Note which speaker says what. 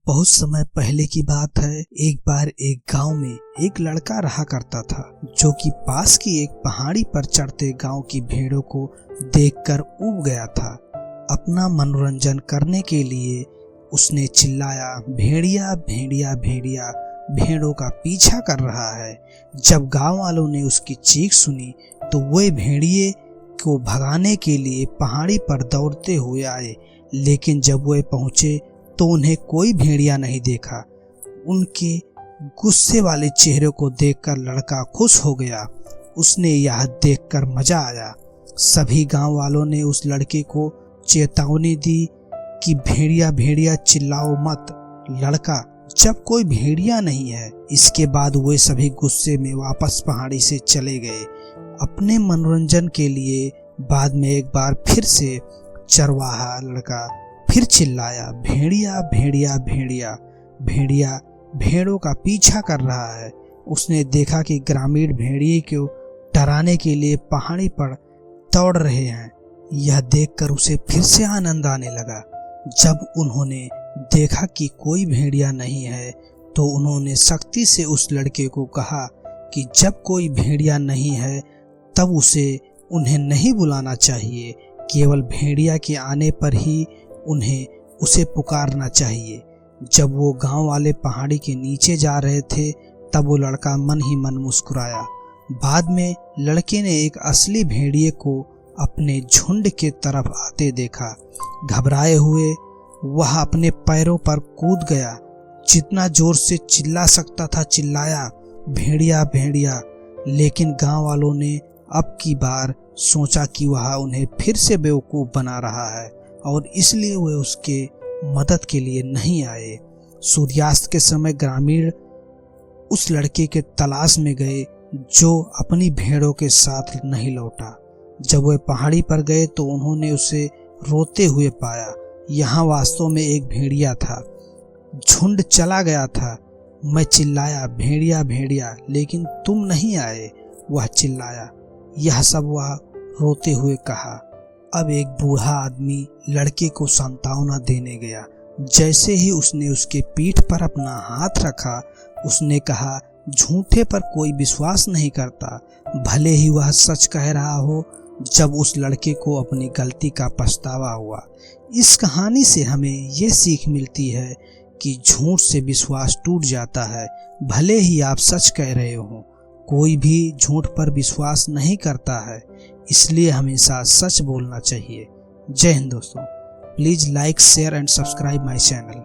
Speaker 1: बहुत समय पहले की बात है। एक बार एक गांव में एक लड़का रहा करता था जो कि पास की एक पहाड़ी पर चढ़ते गांव की भेड़ों को देखकर ऊब गया था। अपना मनोरंजन करने के लिए उसने चिल्लाया, भेड़िया भेड़िया भेड़िया भेड़ों का पीछा कर रहा है। जब गांव वालों ने उसकी चीख सुनी तो वे भेड़िए को भगाने के लिए पहाड़ी पर दौड़ते हुए आए, लेकिन जब वे पहुंचे तो उन्हें कोई भेड़िया नहीं देखा। उनके गुस्से वाले चेहरे को देखकर लड़का खुश हो गया। उसने यह देखकर मजा आया। सभी गांव वालों ने उस लड़के को चेतावनी दी कि भेड़िया भेड़िया चिल्लाओ मत, लड़का जब कोई भेड़िया नहीं है। इसके बाद वे सभी गुस्से में वापस पहाड़ी से चले गए अपने मनोरंजन के लिए। बाद में एक बार फिर से चरवाहा लड़का फिर चिल्लाया, भेड़िया भेड़िया भेड़िया भेड़िया भेड़ों का पीछा कर रहा है। उसने देखा कि ग्रामीण भेड़िए को डराने के लिए पहाड़ी पर दौड़ रहे हैं। यह देखकर उसे फिर से आनंद आने लगा। जब उन्होंने देखा कि कोई भेड़िया नहीं है तो उन्होंने सख्ती से उस लड़के को कहा कि जब कोई भेड़िया नहीं है तब उन्हें नहीं बुलाना चाहिए, केवल भेड़िया के आने पर ही उसे पुकारना चाहिए। जब वो गांव वाले पहाड़ी के नीचे जा रहे थे तब वो लड़का मन ही मन मुस्कुराया। बाद में लड़के ने एक असली भेड़िए को अपने झुंड के तरफ आते देखा। घबराए हुए वह अपने पैरों पर कूद गया। जितना जोर से चिल्ला सकता था चिल्लाया, भेड़िया भेड़िया। लेकिन गांव वालों ने अब की बार सोचा कि वह उन्हें फिर से बेवकूफ बना रहा है और इसलिए वे उसके मदद के लिए नहीं आए। सूर्यास्त के समय ग्रामीण उस लड़के के तलाश में गए जो अपनी भेड़ों के साथ नहीं लौटा। जब वे पहाड़ी पर गए तो उन्होंने उसे रोते हुए पाया। यहाँ वास्तव में एक भेड़िया था। झुंड चला गया था। मैं चिल्लाया, भेड़िया भेड़िया, लेकिन तुम नहीं आए, वह चिल्लाया। यह सब वह रोते हुए कहा। अब एक बूढ़ा आदमी लड़के को सांत्वना देने गया। जैसे ही उसने उसके पीठ पर अपना हाथ रखा उसने कहा, झूठे पर कोई विश्वास नहीं करता, भले ही वह सच कह रहा हो। जब उस लड़के को अपनी गलती का पछतावा हुआ। इस कहानी से हमें ये सीख मिलती है कि झूठ से विश्वास टूट जाता है, भले ही आप सच कह रहे हो। कोई भी झूठ पर विश्वास नहीं करता है, इसलिए हमेशा सच बोलना चाहिए। जय हिंद दोस्तों। Please like, share and subscribe my channel.